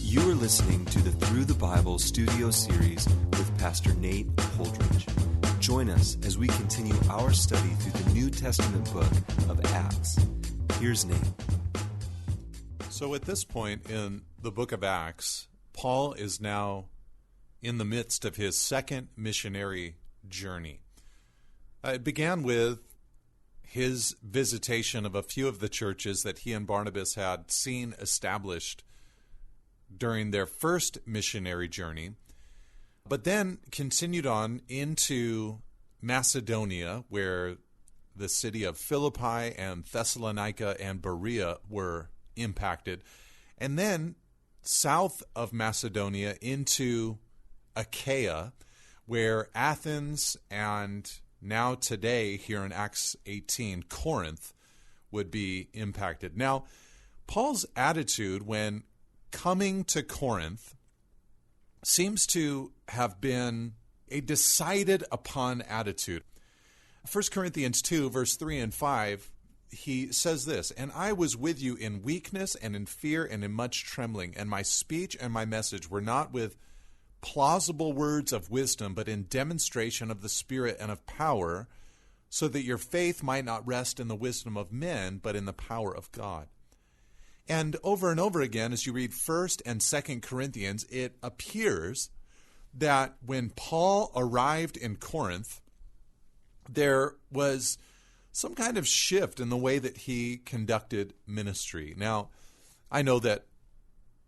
You are listening to the Through the Bible studio series with Pastor Nate Holdridge. Join us as we continue our study through the New Testament book of Acts. Here's Nate. So at this point in the book of Acts, Paul is now in the midst of his second missionary journey. It began with his visitation of a few of the churches that he and Barnabas had seen established during their first missionary journey, but then continued on into Macedonia, where the city of Philippi and Thessalonica and Berea were impacted, and then south of Macedonia into Achaia, where Athens and now today, here in Acts 18, Corinth would be impacted. Now, Paul's attitude when coming to Corinth seems to have been a decided upon attitude. 1 Corinthians 2, verse 3 and 5, he says this, "And I was with you in weakness and in fear and in much trembling, and my speech and my message were not with plausible words of wisdom, but in demonstration of the Spirit and of power, so that your faith might not rest in the wisdom of men, but in the power of God." And over again, as you read 1st and 2nd Corinthians, it appears that when Paul arrived in Corinth, there was some kind of shift in the way that he conducted ministry. Now, I know that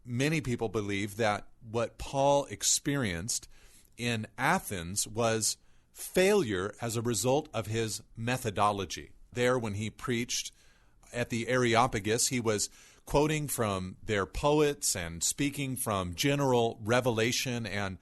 many people believe that what Paul experienced in Athens was failure as a result of his methodology. There, when he preached at the Areopagus, he was quoting from their poets and speaking from general revelation, and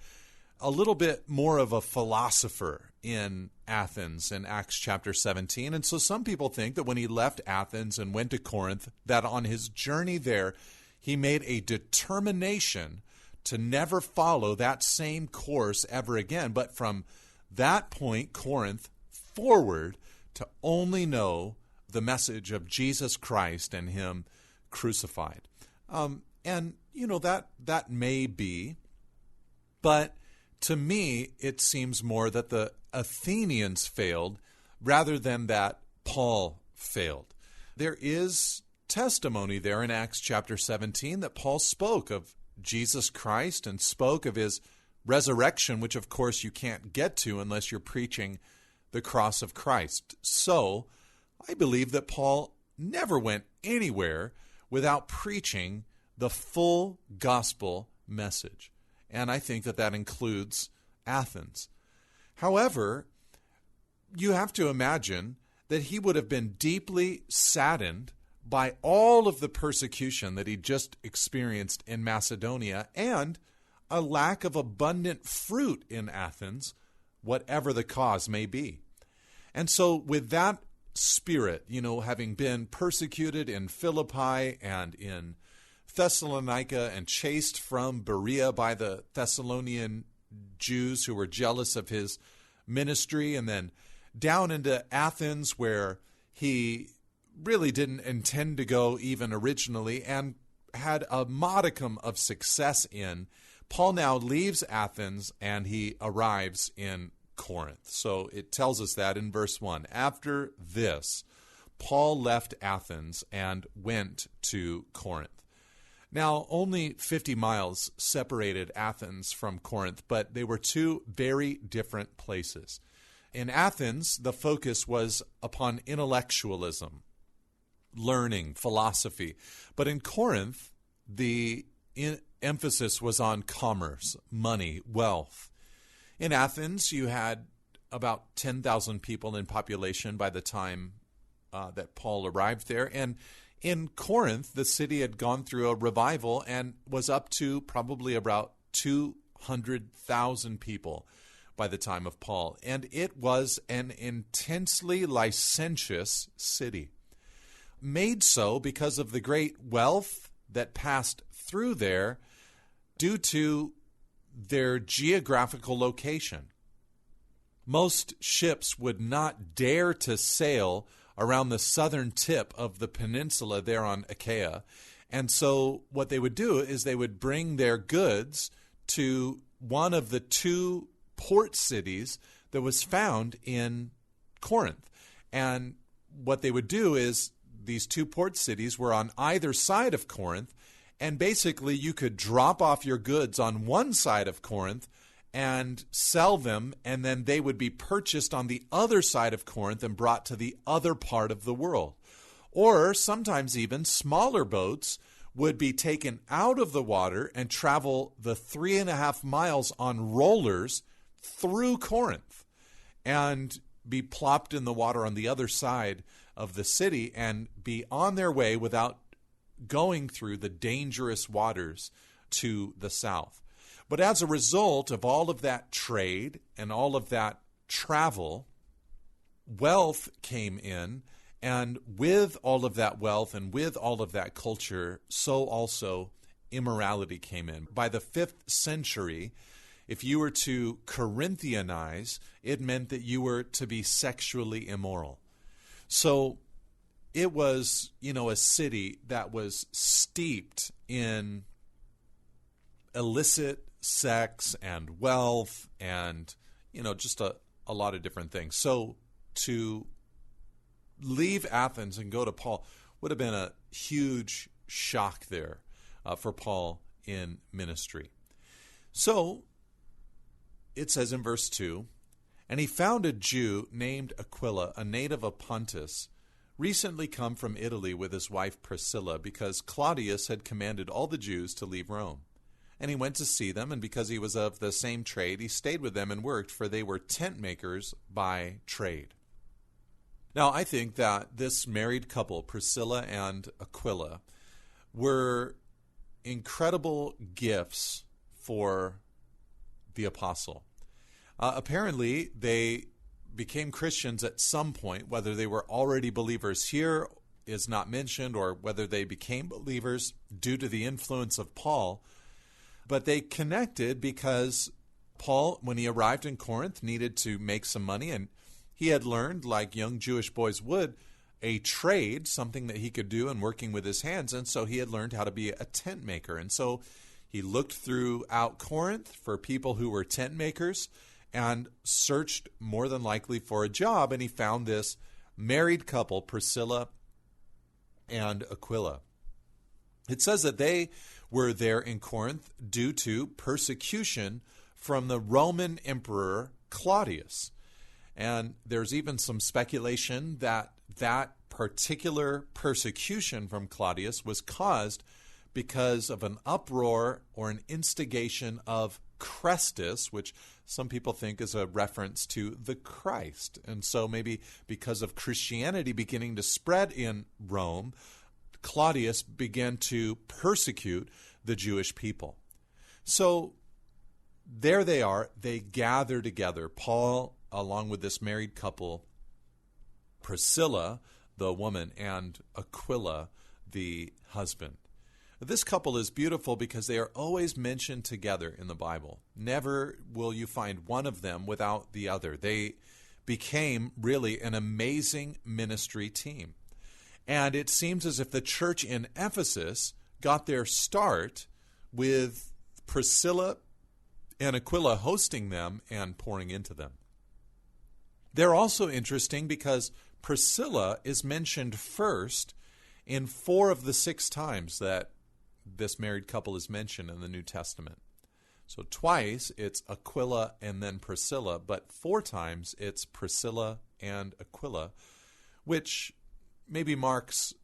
a little bit more of a philosopher in Athens in Acts chapter 17. And so some people think that when he left Athens and went to Corinth, that on his journey there, he made a determination to never follow that same course ever again. But from that point, Corinth, forward, to only know the message of Jesus Christ and him crucified. And, you know, that may be, but to me, it seems more that the Athenians failed rather than that Paul failed. There is testimony there in Acts chapter 17 that Paul spoke of Jesus Christ and spoke of his resurrection, which of course you can't get to unless you're preaching the cross of Christ. So I believe that Paul never went anywhere without preaching the full gospel message. And I think that that includes Athens. However, you have to imagine that he would have been deeply saddened by all of the persecution that he just experienced in Macedonia and a lack of abundant fruit in Athens, whatever the cause may be. And so with that spirit, you know, having been persecuted in Philippi and in Thessalonica and chased from Berea by the Thessalonian Jews who were jealous of his ministry, and then down into Athens where he really didn't intend to go even originally and had a modicum of success in, Paul now leaves Athens and he arrives in Corinth. So it tells us that in verse 1. After this, Paul left Athens and went to Corinth. Now, only 50 miles separated Athens from Corinth, but they were two very different places. In Athens, the focus was upon intellectualism, learning, philosophy. But in Corinth, the emphasis was on commerce, money, wealth. In Athens, you had about 10,000 people in population by the time that Paul arrived there. And in Corinth, the city had gone through a revival and was up to probably about 200,000 people by the time of Paul. And it was an intensely licentious city, made so because of the great wealth that passed through there due to their geographical location. Most ships would not dare to sail around the southern tip of the peninsula there on Achaia. And so what they would do is they would bring their goods to one of the two port cities that was found in Corinth. And what they would do is these two port cities were on either side of Corinth, and basically you could drop off your goods on one side of Corinth and sell them, and then they would be purchased on the other side of Corinth and brought to the other part of the world. Or sometimes even smaller boats would be taken out of the water and travel the 3.5 miles on rollers through Corinth and be plopped in the water on the other side of the city and be on their way without going through the dangerous waters to the south. But as a result of all of that trade and all of that travel, wealth came in, and with all of that wealth and with all of that culture, so also immorality came in. By the 5th century, if you were to Corinthianize, it meant that you were to be sexually immoral. So it was, a city that was steeped in illicit sex and wealth and, just a lot of different things. So to leave Athens and go to Paul would have been a huge shock there for Paul in ministry. So it says in verse 2, "And he found a Jew named Aquila, a native of Pontus, recently come from Italy with his wife Priscilla, because Claudius had commanded all the Jews to leave Rome. And he went to see them, and because he was of the same trade, he stayed with them and worked, for they were tent makers by trade." Now, I think that this married couple, Priscilla and Aquila, were incredible gifts for the apostle. Apparently, they became Christians at some point. Whether they were already believers here is not mentioned, or whether they became believers due to the influence of Paul. But they connected because Paul, when he arrived in Corinth, needed to make some money, and he had learned, like young Jewish boys would, a trade, something that he could do in working with his hands, and so he had learned how to be a tent maker. And so he looked throughout Corinth for people who were tent makers and searched more than likely for a job, and he found this married couple, Priscilla and Aquila. It says that they were there in Corinth due to persecution from the Roman Emperor Claudius. And there's even some speculation that that particular persecution from Claudius was caused because of an uproar or an instigation of Chrestus, which some people think is a reference to the Christ. And so maybe because of Christianity beginning to spread in Rome, Claudius began to persecute the Jewish people. So there they are. They gather together. Paul, along with this married couple, Priscilla, the woman, and Aquila, the husband. This couple is beautiful because they are always mentioned together in the Bible. Never will you find one of them without the other. They became really an amazing ministry team. And it seems as if the church in Ephesus got their start with Priscilla and Aquila hosting them and pouring into them. They're also interesting because Priscilla is mentioned first in 4 of the 6 times that this married couple is mentioned in the New Testament. So twice it's Aquila and then Priscilla, but 4 times it's Priscilla and Aquila, which maybe marks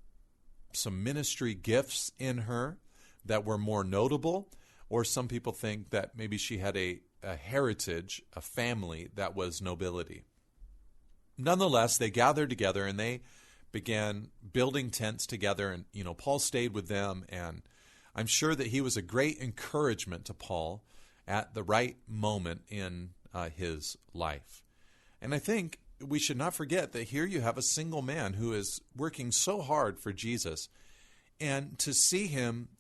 some ministry gifts in her that were more notable, or some people think that maybe she had a heritage, a family that was nobility. Nonetheless, they gathered together and they began building tents together, and Paul stayed with them, and I'm sure that he was a great encouragement to Paul at the right moment in his life. And I think we should not forget that here you have a single man who is working so hard for Jesus, and to see him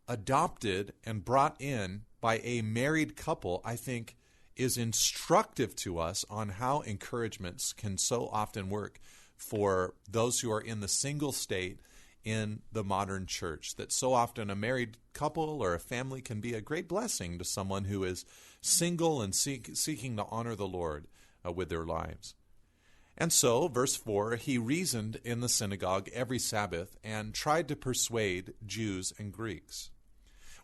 adopted and brought in by a married couple, I think, is instructive to us on how encouragements can so often work for those who are in the single state in the modern church, that so often a married couple or a family can be a great blessing to someone who is single and seeking to honor the Lord with their lives. And so, verse 4, he reasoned in the synagogue every Sabbath and tried to persuade Jews and Greeks.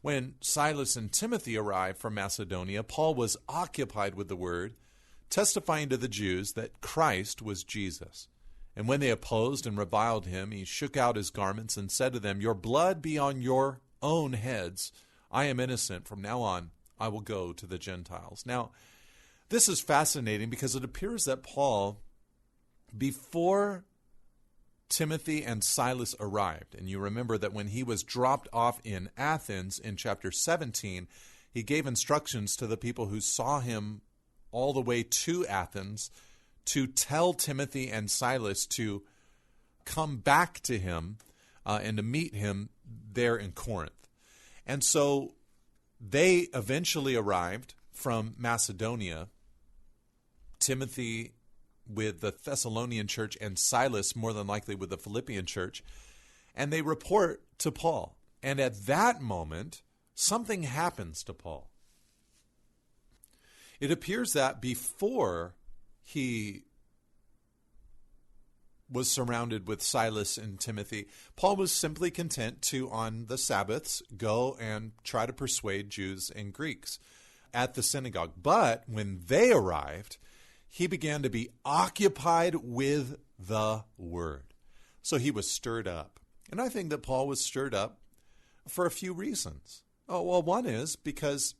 When Silas and Timothy arrived from Macedonia, Paul was occupied with the word, testifying to the Jews that Christ was Jesus. And when they opposed and reviled him, he shook out his garments and said to them, "Your blood be on your own heads. I am innocent. From now on, I will go to the Gentiles." Now, this is fascinating because it appears that Paul, before Timothy and Silas arrived, and you remember that when he was dropped off in Athens in chapter 17, he gave instructions to the people who saw him all the way to Athens to tell Timothy and Silas to come back to him and to meet him there in Corinth. And so they eventually arrived from Macedonia, Timothy with the Thessalonian church and Silas more than likely with the Philippian church, and they report to Paul. And at that moment, something happens to Paul. It appears that before he was surrounded with Silas and Timothy, Paul was simply content to, on the Sabbaths, go and try to persuade Jews and Greeks at the synagogue. But when they arrived, he began to be occupied with the word. So he was stirred up. And I think that Paul was stirred up for a few reasons. Oh, well, one is because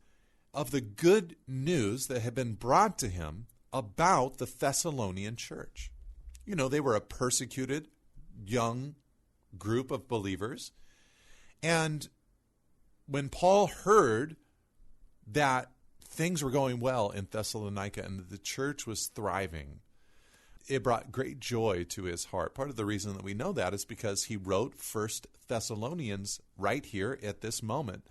of the good news that had been brought to him about the Thessalonian church. You know, they were a persecuted young group of believers. And when Paul heard that things were going well in Thessalonica and that the church was thriving, it brought great joy to his heart. Part of the reason that we know that is because he wrote 1 Thessalonians right here at this moment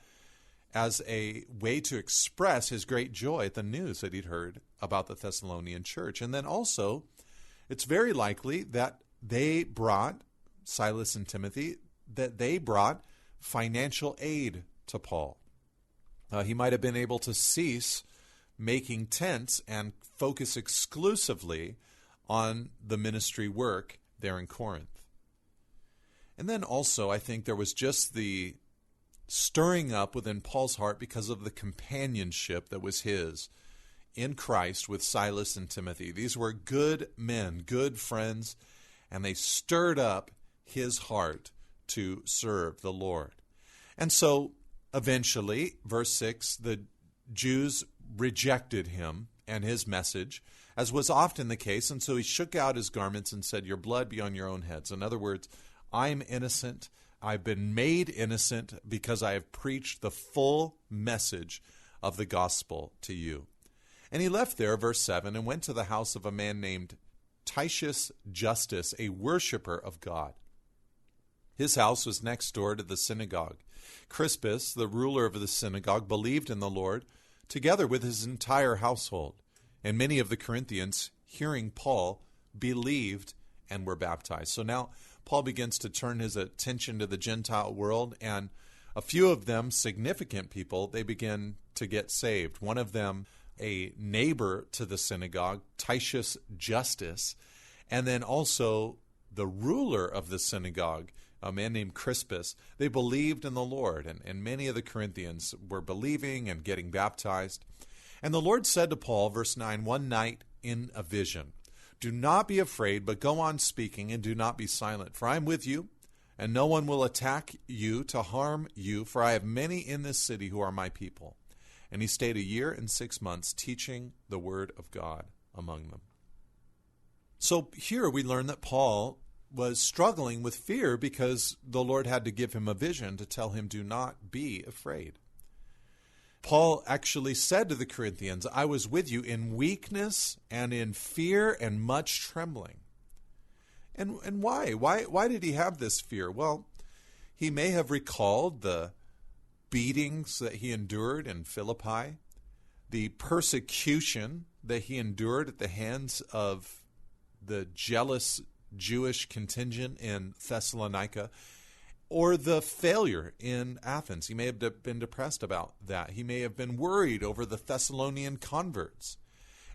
as a way to express his great joy at the news that he'd heard about the Thessalonian church. And then also, it's very likely that they brought, Silas and Timothy, that they brought financial aid to Paul. He might have been able to cease making tents and focus exclusively on the ministry work there in Corinth. And then also, I think there was just the stirring up within Paul's heart because of the companionship that was his in Christ with Silas and Timothy. These were good men, good friends, and they stirred up his heart to serve the Lord. And so, eventually, verse 6, the Jews rejected him and his message, as was often the case, and so he shook out his garments and said, "Your blood be on your own heads." In other words, I'm innocent. I've been made innocent because I have preached the full message of the gospel to you. And he left there, verse 7, and went to the house of a man named Titius Justus, a worshiper of God. His house was next door to the synagogue. Crispus, the ruler of the synagogue, believed in the Lord, together with his entire household. And many of the Corinthians, hearing Paul, believed and were baptized. So now Paul begins to turn his attention to the Gentile world, and a few of them, significant people, they begin to get saved. One of them, a neighbor to the synagogue, Titius Justus, and then also the ruler of the synagogue, a man named Crispus. They believed in the Lord, and many of the Corinthians were believing and getting baptized. And the Lord said to Paul, verse 9, one night in a vision, "Do not be afraid, but go on speaking, and do not be silent. For I am with you, and no one will attack you to harm you, for I have many in this city who are my people." And he stayed 1 year and 6 months teaching the word of God among them. So here we learn that Paul was struggling with fear because the Lord had to give him a vision to tell him, do not be afraid. Paul actually said to the Corinthians, "I was with you in weakness and in fear and much trembling." And why? Why did he have this fear? Well, he may have recalled the beatings that he endured in Philippi, the persecution that he endured at the hands of the jealous Jewish contingent in Thessalonica, or the failure in Athens. He may have been depressed about that. He may have been worried over the Thessalonian converts.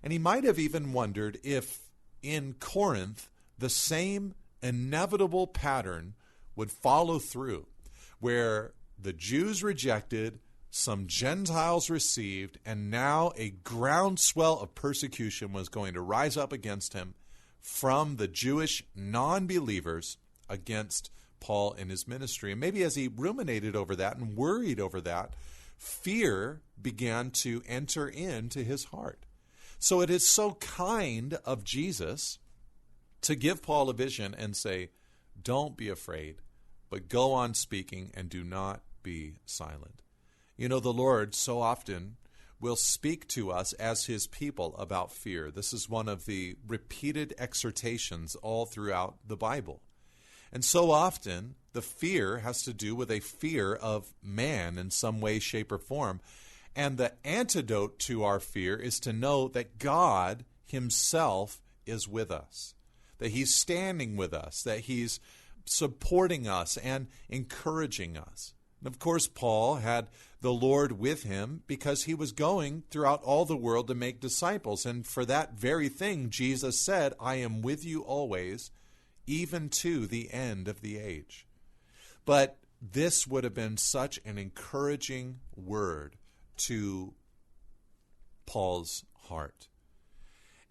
And he might have even wondered if in Corinth the same inevitable pattern would follow through, where the Jews rejected, some Gentiles received, and now a groundswell of persecution was going to rise up against him from the Jewish non-believers against Paul in his ministry. And maybe as he ruminated over that and worried over that, fear began to enter into his heart. So it is so kind of Jesus to give Paul a vision and say, don't be afraid, but go on speaking and do not be silent. You know, the Lord so often will speak to us as his people about fear. This is one of the repeated exhortations all throughout the Bible. And so often, the fear has to do with a fear of man in some way, shape, or form. And the antidote to our fear is to know that God himself is with us, that he's standing with us, that he's supporting us and encouraging us. And of course, Paul had the Lord with him because he was going throughout all the world to make disciples. And for that very thing, Jesus said, I am with you always, even to the end of the age. But this would have been such an encouraging word to Paul's heart.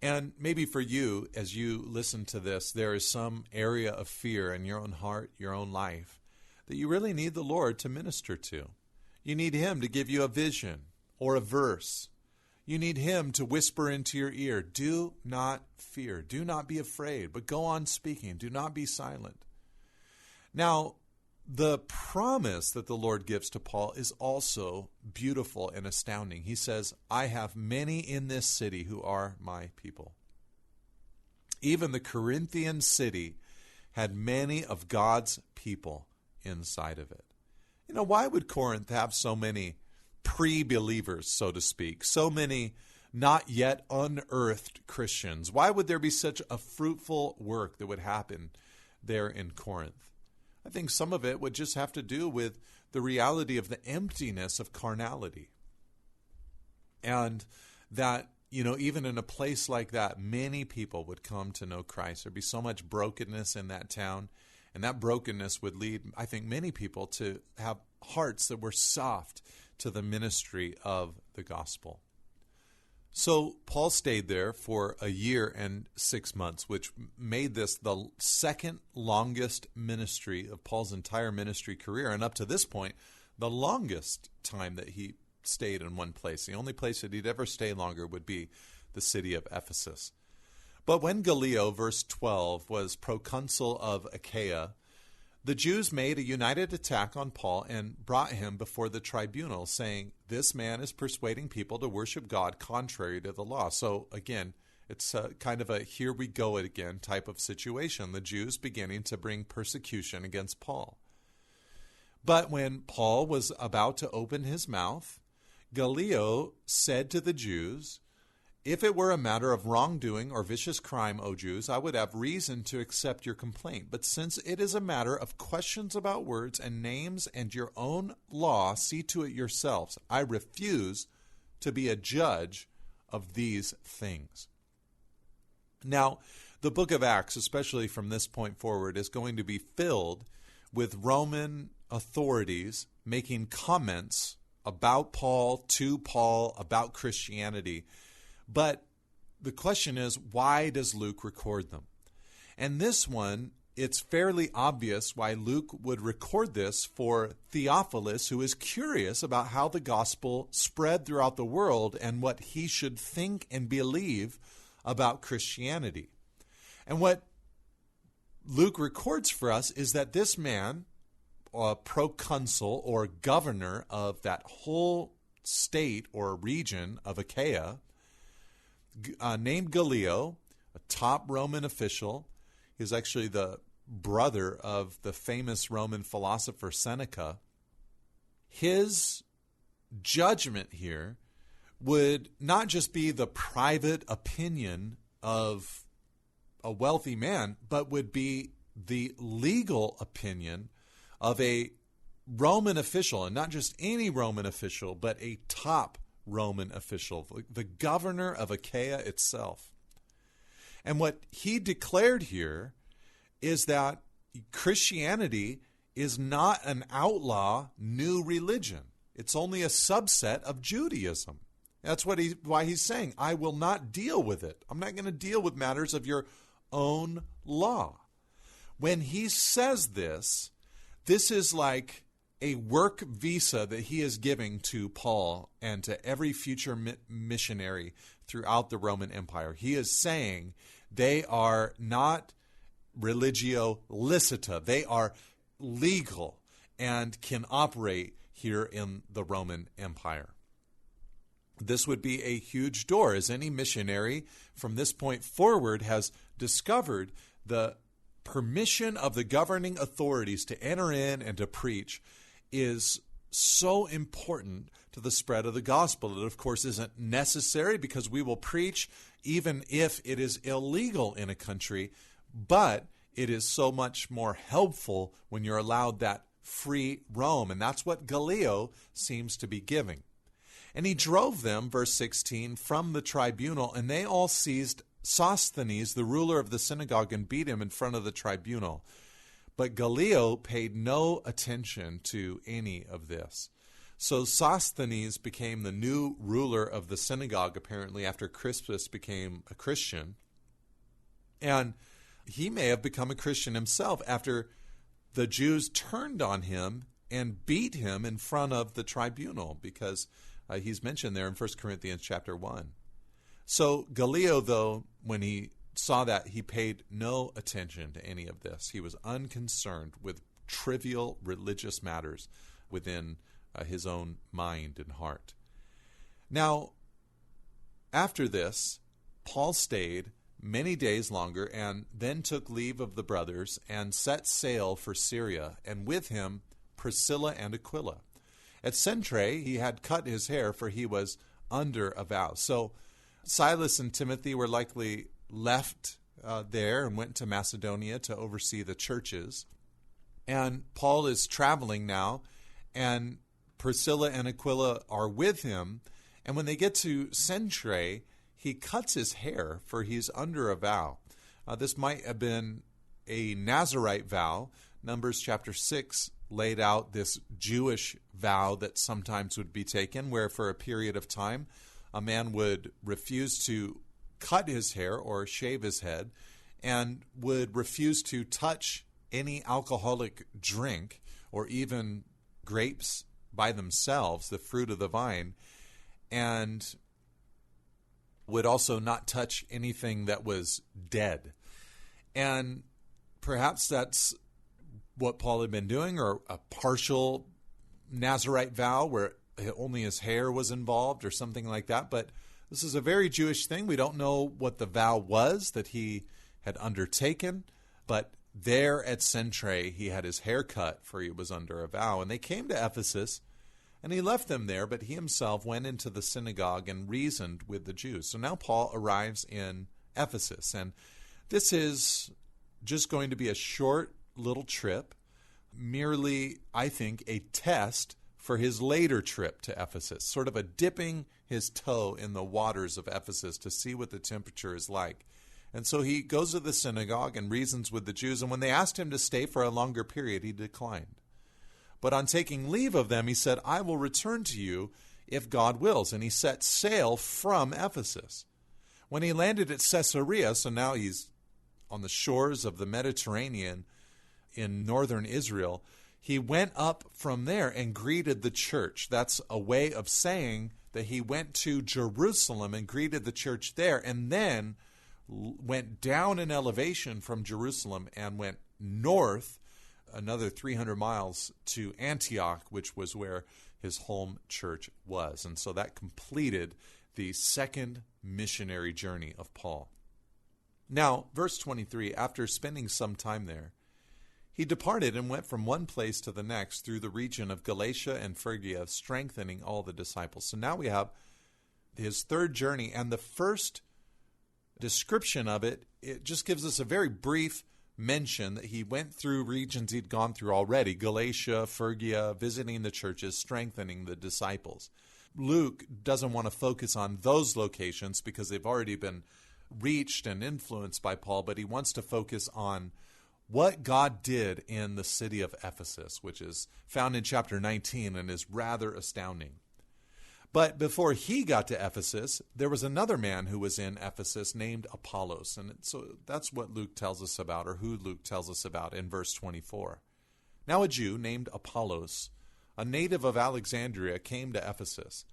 And maybe for you, as you listen to this, there is some area of fear in your own heart, your own life, that you really need the Lord to minister to. You need him to give you a vision or a verse. You need him to whisper into your ear, do not fear, do not be afraid, but go on speaking, do not be silent. Now, the promise that the Lord gives to Paul is also beautiful and astounding. He says, I have many in this city who are my people. Even the Corinthian city had many of God's people inside of it. You know, why would Corinth have so many pre-believers, so to speak, so many not yet unearthed Christians? Why would there be such a fruitful work that would happen there in Corinth? I think some of it would just have to do with the reality of the emptiness of carnality. And that, you know, even in a place like that, many people would come to know Christ. There'd be so much brokenness in that town. And that brokenness would lead, I think, many people to have hearts that were soft to the ministry of the gospel. So Paul stayed there for 1 year and 6 months, which made this the second longest ministry of Paul's entire ministry career. And up to this point, the longest time that he stayed in one place. The only place that he'd ever stay longer would be the city of Ephesus. But when Gallio, verse 12, was proconsul of Achaia, the Jews made a united attack on Paul and brought him before the tribunal, saying, this man is persuading people to worship God contrary to the law. So again, it's kind of a here we go again type of situation. The Jews beginning to bring persecution against Paul. But when Paul was about to open his mouth, Gallio said to the Jews, if it were a matter of wrongdoing or vicious crime, O Jews, I would have reason to accept your complaint. But since it is a matter of questions about words and names and your own law, see to it yourselves. I refuse to be a judge of these things. Now, the book of Acts, especially from this point forward, is going to be filled with Roman authorities making comments about Paul, to Paul, about Christianity. But the question is, why does Luke record them? And this one, it's fairly obvious why Luke would record this for Theophilus, who is curious about how the gospel spread throughout the world and what he should think and believe about Christianity. And what Luke records for us is that this man, proconsul or governor of that whole state or region of Achaia, named Gallio, a top Roman official. He was actually the brother of the famous Roman philosopher Seneca. His judgment here would not just be the private opinion of a wealthy man, but would be the legal opinion of a Roman official, and not just any Roman official, but a top Roman official, the governor of Achaia itself. And what he declared here is that Christianity is not an outlaw new religion. It's only a subset of Judaism. That's why he's saying, I will not deal with it. I'm not going to deal with matters of your own law. When he says this is like a work visa that he is giving to Paul and to every future missionary throughout the Roman Empire. He is saying they are not religio licita. They are legal and can operate here in the Roman Empire. This would be a huge door, as any missionary from this point forward has discovered the permission of the governing authorities to enter in and to preach is so important to the spread of the gospel. It, of course, isn't necessary because we will preach even if it is illegal in a country, but it is so much more helpful when you're allowed that free roam, and that's what Gallio seems to be giving. And he drove them, verse 16, from the tribunal, and they all seized Sosthenes, the ruler of the synagogue, and beat him in front of the tribunal. But Gallio paid no attention to any of this. So Sosthenes became the new ruler of the synagogue, apparently, after Crispus became a Christian. And he may have become a Christian himself after the Jews turned on him and beat him in front of the tribunal, because he's mentioned there in 1 Corinthians chapter 1. So Gallio, though, when he saw that, he paid no attention to any of this. He was unconcerned with trivial religious matters within his own mind and heart. Now, after this, Paul stayed many days longer and then took leave of the brothers and set sail for Syria, and with him Priscilla and Aquila. At Cenchreae he had cut his hair, for he was under a vow. So Silas and Timothy were likely left there and went to Macedonia to oversee the churches. And Paul is traveling now, and Priscilla and Aquila are with him. And when they get to Cenchreae, he cuts his hair, for he's under a vow. This might have been a Nazirite vow. Numbers chapter 6 laid out this Jewish vow that sometimes would be taken, where for a period of time a man would refuse to cut his hair or shave his head, and would refuse to touch any alcoholic drink or even grapes by themselves, the fruit of the vine, and would also not touch anything that was dead. And perhaps that's what Paul had been doing, or a partial Nazirite vow where only his hair was involved or something like that. But this is a very Jewish thing. We don't know what the vow was that he had undertaken, but there at Cenchreae he had his hair cut, for he was under a vow. And they came to Ephesus, and he left them there, but he himself went into the synagogue and reasoned with the Jews. So now Paul arrives in Ephesus, and this is just going to be a short little trip, merely, I think, a test for his later trip to Ephesus, sort of a dipping his toe in the waters of Ephesus to see what the temperature is like. And so he goes to the synagogue and reasons with the Jews, and when they asked him to stay for a longer period, he declined. But on taking leave of them, he said, I will return to you if God wills. And he set sail from Ephesus. When he landed at Caesarea, so now he's on the shores of the Mediterranean in northern Israel, he went up from there and greeted the church. That's a way of saying that he went to Jerusalem and greeted the church there, and then went down in elevation from Jerusalem and went north another 300 miles to Antioch, which was where his home church was. And so that completed the second missionary journey of Paul. Now, verse 23, after spending some time there, he departed and went from one place to the next through the region of Galatia and Phrygia, strengthening all the disciples. So now we have his third journey, and the first description of it it just gives us a very brief mention that he went through regions he'd gone through already, Galatia, Phrygia, visiting the churches, strengthening the disciples. Luke doesn't want to focus on those locations because they've already been reached and influenced by Paul, but he wants to focus on what God did in the city of Ephesus, which is found in chapter 19 and is rather astounding. But before he got to Ephesus, there was another man who was in Ephesus named Apollos. And so that's what Luke tells us about, or who Luke tells us about in verse 24. Now a Jew named Apollos, a native of Alexandria, came to Ephesus.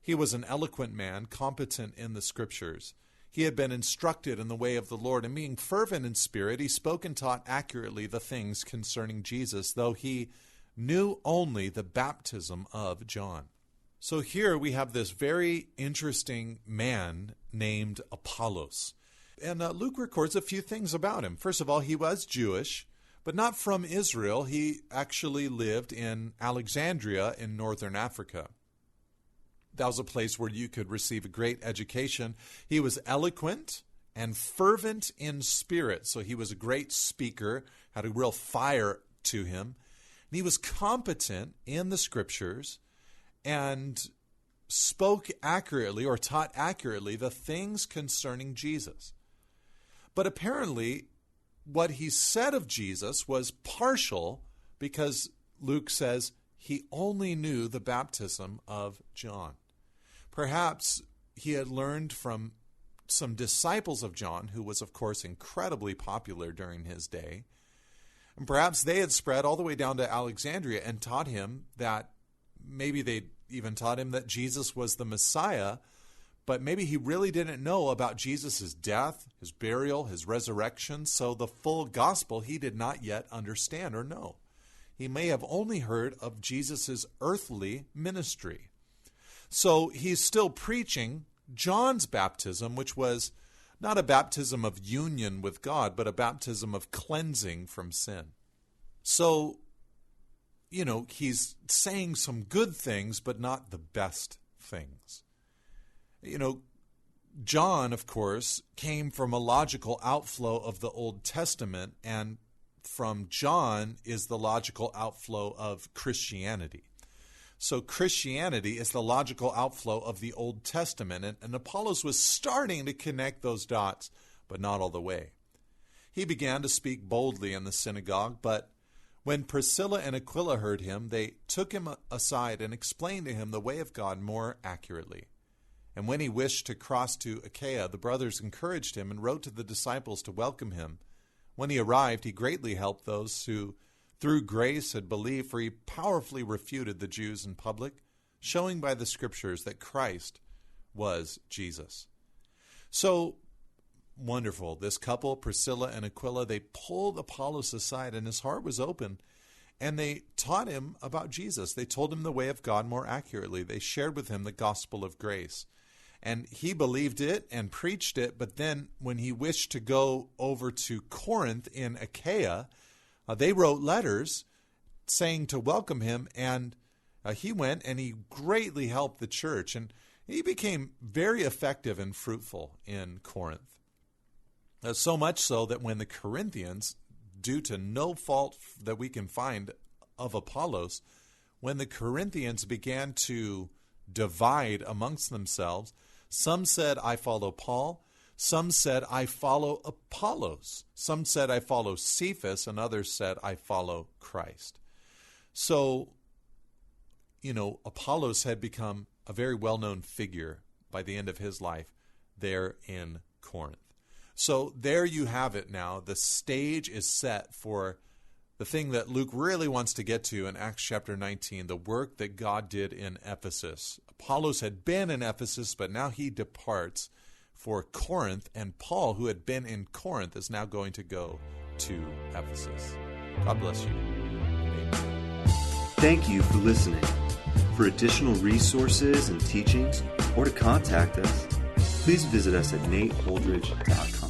He was an eloquent man, competent in the Scriptures. He had been instructed in the way of the Lord, and being fervent in spirit, he spoke and taught accurately the things concerning Jesus, though he knew only the baptism of John. So here we have this very interesting man named Apollos. And Luke records a few things about him. First of all, he was Jewish, but not from Israel. He actually lived in Alexandria in northern Africa. That was a place where you could receive a great education. He was eloquent and fervent in spirit. So he was a great speaker, had a real fire to him. And he was competent in the Scriptures and spoke accurately or taught accurately the things concerning Jesus. But apparently, what he said of Jesus was partial because Luke says he only knew the baptism of John. Perhaps he had learned from some disciples of John, who was, of course, incredibly popular during his day. And perhaps they had spread all the way down to Alexandria and taught him that maybe they even taught him that Jesus was the Messiah, but maybe he really didn't know about Jesus' death, his burial, his resurrection, so the full gospel he did not yet understand or know. He may have only heard of Jesus' earthly ministry. So he's still preaching John's baptism, which was not a baptism of union with God, but a baptism of cleansing from sin. So, he's saying some good things, but not the best things. John, of course, came from a logical outflow of the Old Testament, and from John is the logical outflow of Christianity. So Christianity is the logical outflow of the Old Testament, and Apollos was starting to connect those dots, but not all the way. He began to speak boldly in the synagogue, but when Priscilla and Aquila heard him, they took him aside and explained to him the way of God more accurately. And when he wished to cross to Achaia, the brothers encouraged him and wrote to the disciples to welcome him. When he arrived, he greatly helped those who, through grace, had believed, for he powerfully refuted the Jews in public, showing by the Scriptures that Christ was Jesus. So wonderful. This couple, Priscilla and Aquila, they pulled Apollos aside, and his heart was open, and they taught him about Jesus. They told him the way of God more accurately. They shared with him the gospel of grace. And he believed it and preached it, but then when he wished to go over to Corinth in Achaia, they wrote letters saying to welcome him, and he went and he greatly helped the church, and he became very effective and fruitful in Corinth. So much so that when the Corinthians, due to no fault that we can find of Apollos, when the Corinthians began to divide amongst themselves, some said, I follow Paul. Some said, I follow Apollos. Some said, I follow Cephas. And others said, I follow Christ. So, Apollos had become a very well-known figure by the end of his life there in Corinth. So there you have it now. The stage is set for the thing that Luke really wants to get to in Acts chapter 19, the work that God did in Ephesus. Apollos had been in Ephesus, but now he departs for Corinth, and Paul, who had been in Corinth, is now going to go to Ephesus. God bless you. Amen. Thank you for listening. For additional resources and teachings, or to contact us, please visit us at nateholdridge.com.